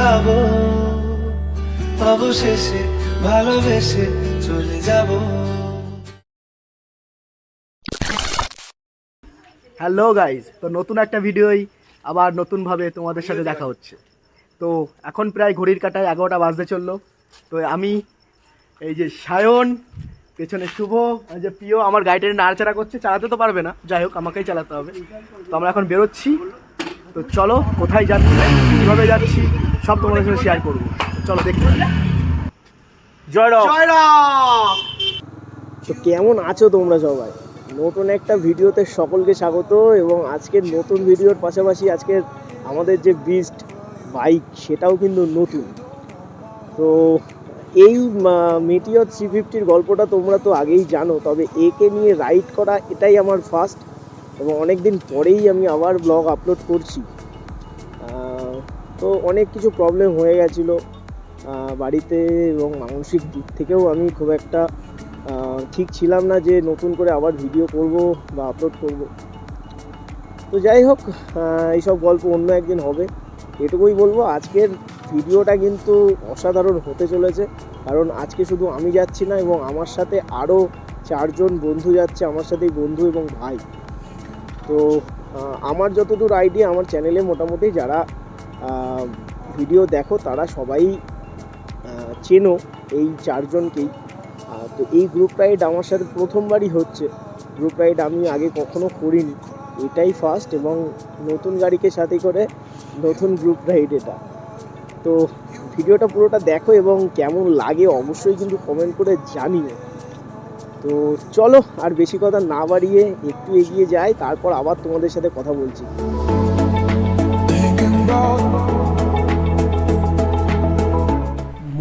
ভাবো অবশেষে ভালোবেসে চলে যাব। হ্যালো গাইজ, তো নতুন একটা ভিডিওই আবার নতুনভাবে তোমাদের সাথে দেখা হচ্ছে। তো এখন প্রায় ঘড়ির কাঁটায় 11টা বাজতে চললো। তো আমি এই যে সায়ন, পেছনে শুভ, এই যে প্রিয় আমার গাড়িটা নাড়াচাড়া করছে, চালাতে তো পারবে না, যাই হোক আমাকেই চালাতে হবে। তো আমরা এখন বেরোচ্ছি। তো চলো কোথায় যাচ্ছি, কীভাবে যাচ্ছি সব তোমাদের সাথে শেয়ার করবো। চলো দেখতে। জয়রাম জয়রাম। তো কেমন আছো তোমরা সবাই? নতুন একটা ভিডিওতে সকলকে স্বাগত। এবং আজকের নতুন ভিডিওর পাশাপাশি আজকের আমাদের যে বিস্ট বাইক সেটাও কিন্তু নতুন। তো এই মেটিওর 350-র গল্পটা তোমরা তো আগেই জানো, তবে একে নিয়ে রাইড করা এটাই আমার ফার্স্ট, এবং অনেক দিন পরেই আমি আবার ব্লগ আপলোড করছি। তো অনেক কিছু প্রবলেম হয়ে গেছিলো বাড়িতে, এবং মানসিক দিক থেকেও আমি খুব একটা ঠিক ছিলাম না যে নতুন করে আবার ভিডিও করব বা আপলোড করব। তো যাই হোক, এইসব গল্প অন্য একদিন হবে। এটুকুই বলবো, আজকের ভিডিওটা কিন্তু অসাধারণ হতে চলেছে, কারণ আজকে শুধু আমি যাচ্ছি না, এবং আমার সাথে আরও 4জন বন্ধু যাচ্ছে, আমার সাথেই বন্ধু এবং ভাই। তো আমার যতদূর আইডিয়া, আমার চ্যানেলে মোটামুটি যারা ভিডিও দেখো তারা সবাই চেনো এই 4জনকেই। তো এই গ্রুপ রাইড আমার সাথে প্রথমবারই হচ্ছে। গ্রুপ রাইড আমি আগে কখনো করিনি, এটাই ফার্স্ট, এবং নতুন গাড়িকে সাথে করে নতুন গ্রুপ রাইড এটা। তো ভিডিওটা পুরোটা দেখো এবং কেমন লাগে অবশ্যই কিন্তু কমেন্ট করে জানিও। তো চলো আর বেশি কথা না বাড়িয়ে একটু এগিয়ে যাই, তারপর আবার তোমাদের সাথে কথা বলছি।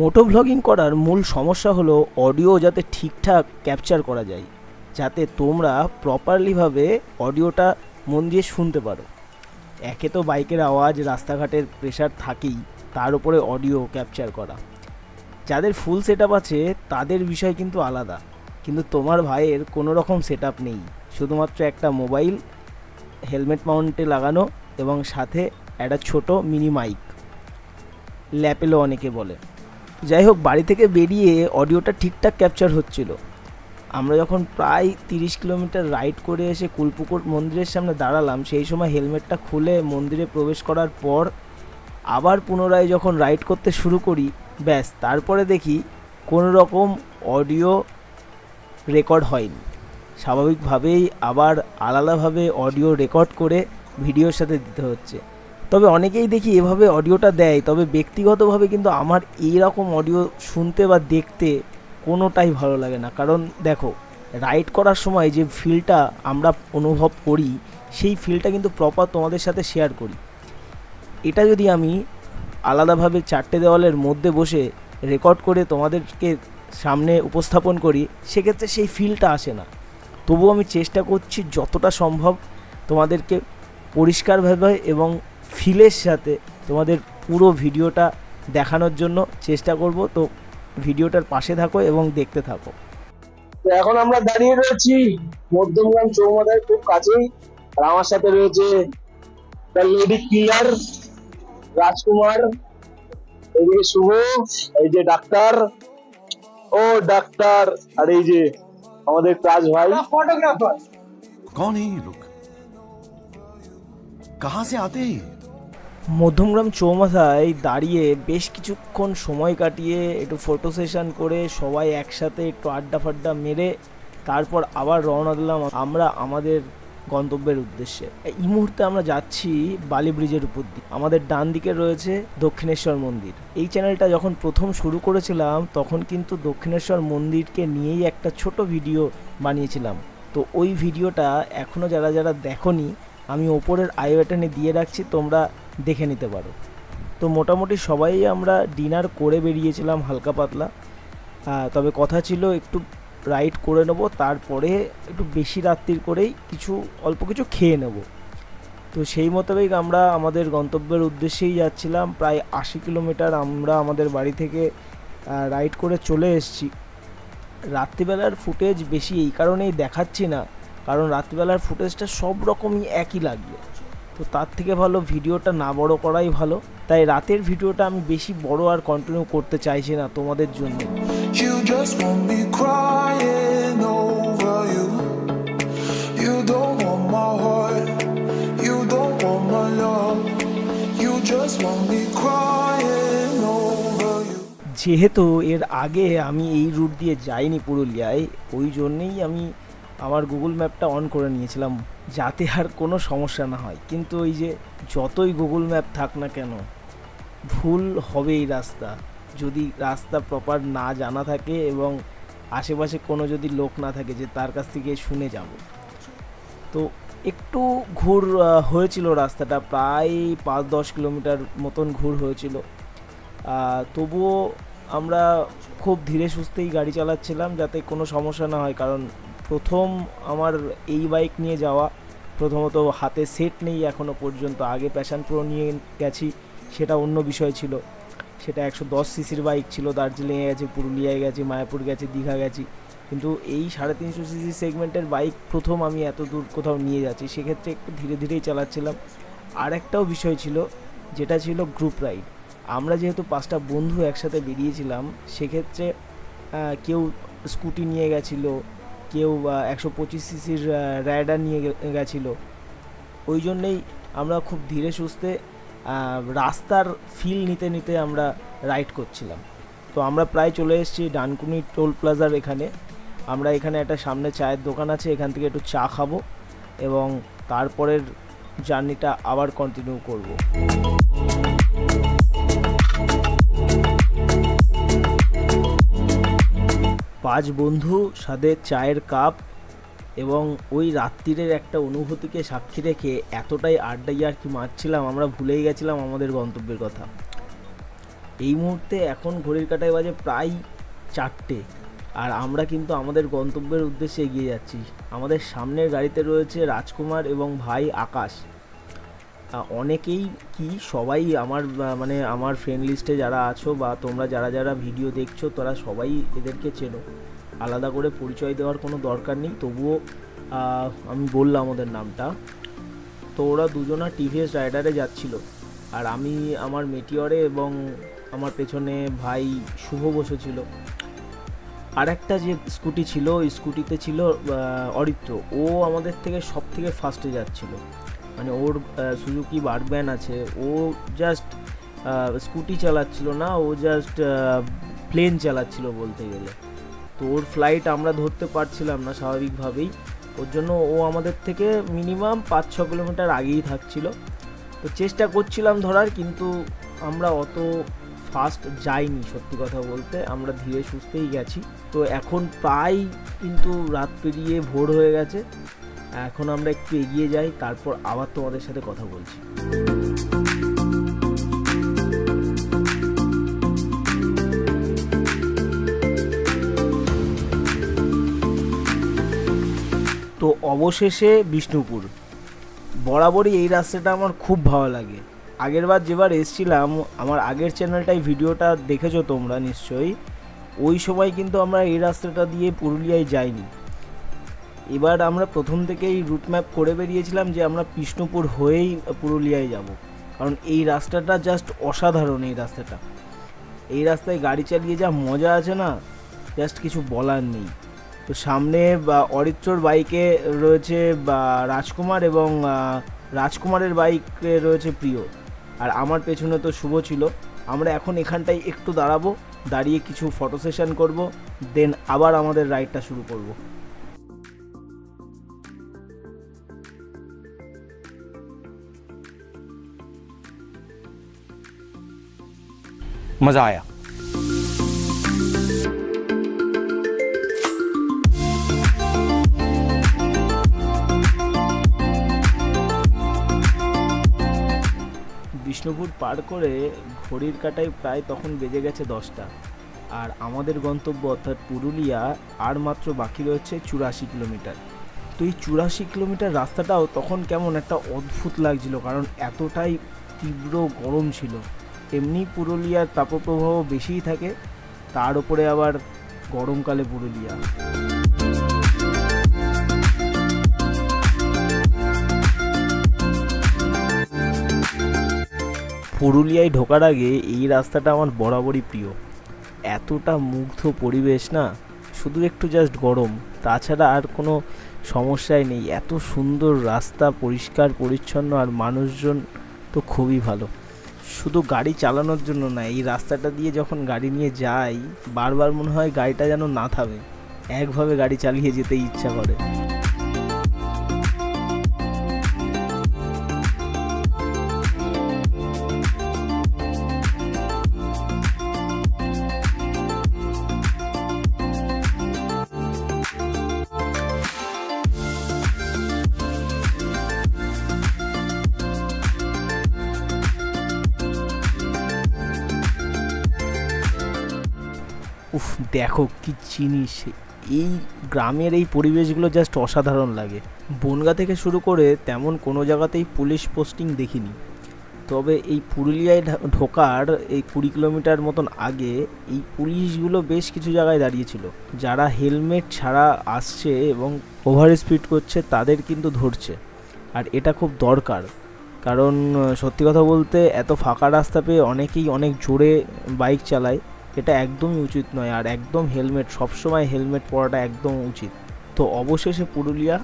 মোটো ভ্লগিং করার মূল সমস্যা হলো অডিও যাতে ঠিকঠাক ক্যাপচার করা যায়, যাতে তোমরা প্রপারলিভাবে অডিওটা মন দিয়ে শুনতে পারো। একে তো বাইকের আওয়াজ, রাস্তাঘাটের প্রেশার থাকেই, তার উপরে অডিও ক্যাপচার করা। যাদের ফুল সেট আপ আছে তাদের বিষয় কিন্তু আলাদা, কিন্তু তোমার ভাইয়ের কোনো রকম সেট আপ নেই, শুধুমাত্র একটা মোবাইল হেলমেট মাউন্টে লাগানো এবং সাথে একটা ছোট মিনি মাইক, ল্যাপেলো অনেকে বলে। যাই হোক, বাড়ি থেকে বেরিয়ে অডিওটা ঠিকঠাক ক্যাপচার হচ্ছিল। আমরা যখন প্রায় 30 কিলোমিটার রাইড করে এসে কুলপুকুর মন্দিরের সামনে দাঁড়ালাম, সেই সময় হেলমেটটা খুলে মন্দিরে প্রবেশ করার পর আবার পুনরায় যখন রাইড করতে শুরু করি, ব্যাস তারপরে দেখি কোনো রকম অডিও রেকর্ড হয়নি। স্বাভাবিকভাবেই আবার আলাদাভাবে অডিও রেকর্ড করে ভিডিওর সাথে দিতে হচ্ছে। তবে অনেকেই দেখি এভাবে অডিওটা দেয়, তবে ব্যক্তিগতভাবে কিন্তু আমার এই রকম অডিও শুনতে বা দেখতে কোনোটাই ভালো লাগে না। কারণ দেখো, রাইড করার সময় যে ফিলটা আমরা অনুভব করি, সেই ফিলটা কিন্তু প্রপার তোমাদের সাথে শেয়ার করি। এটা যদি আমি আলাদাভাবে 4টে দেওয়ালের মধ্যে বসে রেকর্ড করে তোমাদেরকে সামনে উপস্থাপন করি, সেক্ষেত্রে সেই ফিলটা আসে না। তবুও আমি চেষ্টা করছি যতটা সম্ভব তোমাদেরকে পরিষ্কারভাবে এবং ফিলের সাথে তোমাদের পুরো ভিডিওটা দেখানোর জন্য চেষ্টা করব। তো ভিডিওটার পাশে থাকো এবং দেখতে থাকো। তো এখন আমরা দাঁড়িয়ে রয়েছি মধ্যমগ্রাম চৌমাথার খুব কাছেই, আর আমার সাথে রয়েছে লেডি কিলার রাজকুমার, এইদিকে শুভ, এই যে ডাক্তার, ও ডাক্তার, আর এই যে আমাদের কাজ ভাই ফটোগ্রাফার। कौन है ये लोग? कहां से आते हैं? মধ্যমগ্রাম চৌমাথায় দাঁড়িয়ে বেশ কিছুক্ষণ সময় কাটিয়ে একটু ফটো সেশন করে সবাই একসাথে একটু আড্ডা ফাড্ডা মেরে তারপর আবার রওনা দিলাম আমরা আমাদের গন্তব্যের উদ্দেশ্যে। এই মুহূর্তে আমরা যাচ্ছি বালি ব্রিজের উপর দিয়ে। আমাদের ডান দিকে রয়েছে দক্ষিণেশ্বর মন্দির। এই চ্যানেলটা যখন প্রথম শুরু করেছিলাম তখন কিন্তু দক্ষিণেশ্বর মন্দিরকে নিয়েই একটা ছোট ভিডিও বানিয়েছিলাম। তো ওই ভিডিওটা এখনও যারা যারা দেখোনি, আমি ওপরের আই বাটনে দিয়ে রাখছি, তোমরা দেখে নিতে পারো। তো মোটামুটি সবাই আমরা ডিনার করে বেরিয়েছিলাম হালকা পাতলা, তবে কথা ছিল একটু রাইড করে নেব, তারপরে একটু বেশি রাত্রির করেই অল্প কিছু খেয়ে নেব। তো সেই মোতাবেক আমরা আমাদের গন্তব্যের উদ্দেশ্যেই যাচ্ছিলাম। প্রায় 80 কিলোমিটার আমরা আমাদের বাড়ি থেকে রাইড করে চলে এসেছি। রাত্রিবেলার ফুটেজ বেশি এই কারণেই দেখাচ্ছি না, কারণ রাত্রিবেলার ফুটেজটা সব রকমই একই লাগবে। তো তার থেকে ভালো ভিডিওটা না বড় করাই ভালো। তাই রাতের ভিডিওটা আমি বেশি বড় আর কন্টিনিউ করতে চাইছি না তোমাদের জন্য। You just want me crying over you. You don't want my heart. You don't want my love. You just want me crying over you. যেহেতু এর আগে আমি এই রুট দিয়ে যাইনি পুরুলিয়ায়, ওই জন্যেই আমি আমার গুগল ম্যাপটা অন করে নিয়েছিলাম যাতে আর কোনো সমস্যা না হয়। কিন্তু ওই যে যতই গুগল ম্যাপ থাক না কেন, ভুল হবেই রাস্তা, যদি রাস্তা প্রপার না জানা থাকে এবং আশেপাশে কোনো যদি লোক না থাকে যে তার কাছ থেকে শুনে যাব। তো একটু ঘুর হয়েছিল রাস্তাটা, প্রায় 5-10 কিলোমিটার মতন ঘুর হয়েছিল। তবুও আমরা খুব ধীরে সুস্থেই গাড়ি চালাচ্ছিলাম যাতে কোনো সমস্যা না হয়, কারণ প্রথম আমার এই বাইক নিয়ে যাওয়া, প্রথমত হাতে সেট নেই এখনও পর্যন্ত। আগে প্যাশন প্রো নিয়ে গেছি, সেটা অন্য বিষয় ছিল, সেটা 110 সিসির বাইক ছিল। দার্জিলিংয়ে গেছি, পুরুলিয়ায় গেছি, মায়াপুর গেছি, দীঘা গেছি, কিন্তু এই 350 সিসি সেগমেন্টের বাইক প্রথম আমি এত দূর কোথাও নিয়ে যাচ্ছি, সেক্ষেত্রে একটু ধীরে ধীরেই চালাচ্ছিলাম। আর একটাও বিষয় ছিল, যেটা ছিল গ্রুপ রাইড। আমরা যেহেতু 5টা বন্ধু একসাথে বেরিয়েছিলাম, সেক্ষেত্রে কেউ স্কুটি নিয়ে গেছিলো, কেউ 125 সিসির রাইডার নিয়ে গেছিলো। ওই জন্যেই আমরা খুব ধীরে সুস্থে রাস্তার ফিল নিতে নিতে আমরা রাইড করছিলাম। তো আমরা প্রায় চলে এসেছি ডানকুনি টোল প্লাজার এখানে। আমরা এখানে একটা সামনে চায়ের দোকান আছে, এখান থেকে একটু চা খাবো এবং তারপরের জার্নিটা আবার কন্টিনিউ করব। 5 বন্ধু সাথে চায়ের কাপ এবং ওই রাত্রিরের একটা অনুভূতিকে সাক্ষী রেখে এতটাই আড্ডাই আর কি মারছিলাম, আমরা ভুলেই গেছিলাম আমাদের গন্তব্যের কথা। এই মুহূর্তে এখন ঘড়ির কাঁটায় বাজে প্রায় 4টে, আর আমরা কিন্তু আমাদের গন্তব্যের উদ্দেশ্যে এগিয়ে যাচ্ছি। আমাদের সামনের গাড়িতে রয়েছে রাজকুমার এবং ভাই আকাশ। অনেকেই কি সবাই আমার ফ্রেন্ড লিস্টে যারা আছো বা তোমরা যারা যারা ভিডিও দেখছো, তারা সবাই এদেরকে চেনো, আলাদা করে পরিচয় দেওয়ার কোনো দরকার নেই, তবুও আমি বললাম ওদের নামটা। তো ওরা দুজনা টিভিএস রাইডারে যাচ্ছিল, আর আমি আমার মেটিওরে এবং আমার পেছনে ভাই শুভ বসেছিল। আর একটা যে স্কুটি ছিল, ওই স্কুটিতে ছিল অরিত্র। ও আমাদের থেকে সব থেকে ফার্স্টে যাচ্ছিল, মানে ওর সুজুকি বারব্যান আছে। ও জাস্ট স্কুটি চালাচ্ছিল না, ও জাস্ট প্লেন চালাচ্ছিল বলতে গেলে। তো ওর ফ্লাইট আমরা ধরতে পারছিলাম না স্বাভাবিকভাবেই, ওর জন্য ও আমাদের থেকে মিনিমাম 5-6 কিলোমিটার আগেই থাকছিল। তো চেষ্টা করছিলাম ধরার, কিন্তু আমরা অত ফাস্ট যাইনি, সত্যি কথা বলতে আমরা ধীরে সুস্থেই গেছি। তো এখন প্রায় কিন্তু রাত পেরিয়ে ভোর হয়ে গেছে, এখন আমরা একটু এগিয়ে যাই, তারপর আবার তোমাদের সাথে কথা বলছি। তো অবশেষে বিষ্ণুপুর। বরাবরই এই রাস্তাটা আমার খুব ভালো লাগে। আগেরবার যেবার এসেছিলাম, আমার আগের চ্যানেলটায় ভিডিওটা দেখেছো তোমরা নিশ্চয়ই, ওই সময় কিন্তু আমরা এই রাস্তাটা দিয়ে পুরুলিয়ায় যাইনি। এবার আমরা প্রথম থেকেই রুট ম্যাপ করে বেরিয়েছিলাম যে আমরা বিষ্ণুপুর হয়েই পুরুলিয়ায় যাব, কারণ এই রাস্তাটা জাস্ট অসাধারণ। এই রাস্তায় গাড়ি চালিয়ে যা মজা আছে না, জাস্ট কিছু বলার নেই। তো সামনে অরিত্রর বাইকে রয়েছে রাজকুমার এবং রাজকুমারের বাইকে রয়েছে প্রিয়, আর আমার পেছনে তো শুভ ছিল। আমরা এখন এখানটায় একটু দাঁড়াবো, দাঁড়িয়ে কিছু ফটো সেশন করব, দেন আবার আমাদের রাইডটা শুরু করব। मज़ा आया। বিষ্ণুপুর পার করে ঘড়ির কাঁটায় প্রায় তখন বেজে গেছে 10টা, আর আমাদের গন্তব্য অর্থাৎ পুরুলিয়া আর মাত্র বাকি রয়েছে 84 কিলোমিটার। তো এই 84 কিলোমিটার রাস্তাটাও তখন কেমন একটা অদ্ভুত লাগছিল, কারণ এতটাই তীব্র গরম ছিল। এমনি পুরুলিয়ার তাপপ্রবাহ বেশিই থাকে, তার উপরে আবার গরমকালে পুরুলিয়া। পুরুলিয়ায় ঢোকার আগে এই রাস্তাটা আমার বরাবরই প্রিয়। এতটা মুগ্ধ পরিবেশ না, শুধু একটু জাস্ট গরম, তাছাড়া আর কোনো সমস্যাই নেই। এত সুন্দর রাস্তা, পরিষ্কার পরিচ্ছন্ন, আর মানুষজন তো খুবই ভালো। শুধু গাড়ি চালানোর জন্য না, এই রাস্তাটা দিয়ে যখন গাড়ি নিয়ে যাই বারবার মনে হয় গাড়িটা যেন না থামে, একভাবে গাড়ি চালিয়ে যেতেই ইচ্ছা করে। উফ, দেখো কি জিনিস! এই গ্রামের এই পরিবেশগুলো জাস্ট অসাধারণ লাগে। বনগাঁ থেকে শুরু করে তেমন কোনো জায়গাতেই পুলিশ পোস্টিং দেখিনি, তবে এই পুরুলিয়ায় ঢোকার এই 20 কিলোমিটার মতন আগে এই পুলিশগুলো বেশ কিছু জায়গায় দাঁড়িয়েছিল। যারা হেলমেট ছাড়া আসছে এবং ওভার স্পিড করছে তাদের কিন্তু ধরছে, আর এটা খুব দরকার। কারণ সত্যি কথা বলতে এত ফাঁকা রাস্তা পেয়ে অনেকেই অনেক জোরে বাইক চালায়, এটা একদমই উচিত নয়। আর একদম হেলমেট, সবসময় হেলমেট পরাটা একদম উচিত। তো অবশেষে পুরুলিয়া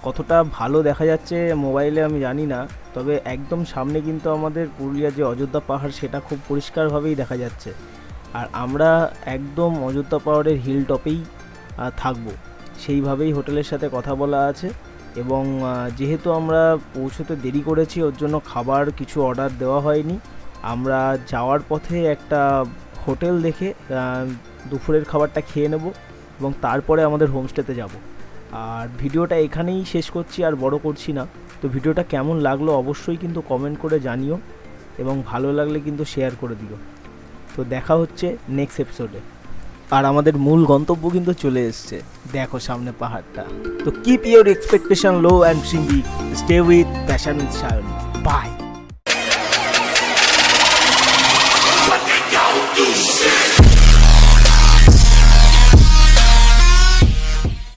কতটা ভালো দেখা যাচ্ছে মোবাইলে আমি জানি না, তবে একদম সামনে কিন্তু আমাদের পুরুলিয়ার যে অযোধ্যা পাহাড় সেটা খুব পরিষ্কারভাবেই দেখা যাচ্ছে। আর আমরা একদম অযোধ্যা পাহাড়ের হিল টপেই থাকবো, সেইভাবেই হোটেলের সাথে কথা বলা আছে। এবং যেহেতু আমরা পৌঁছতে দেরি করেছি, ওর জন্য খাবার কিছু অর্ডার দেওয়া হয়নি। আমরা যাওয়ার পথে একটা হোটেল দেখে দুপুরের খাবারটা খেয়ে নেব এবং তারপরে আমাদের হোমস্টেতে যাব। আর ভিডিওটা এখানেই শেষ করছি, আর বড় করছি না। তো ভিডিওটা কেমন লাগলো অবশ্যই কিন্তু কমেন্ট করে জানিও, এবং ভালো লাগলে কিন্তু শেয়ার করে দিও। তো দেখা হচ্ছে নেক্সট এপিসোডে। আর আমাদের মূল গন্তব্য কিন্তু চলে এসছে, দেখো সামনে পাহাড়টা। তো keep your expectation low and dream big, stay with passion with Sayan. By.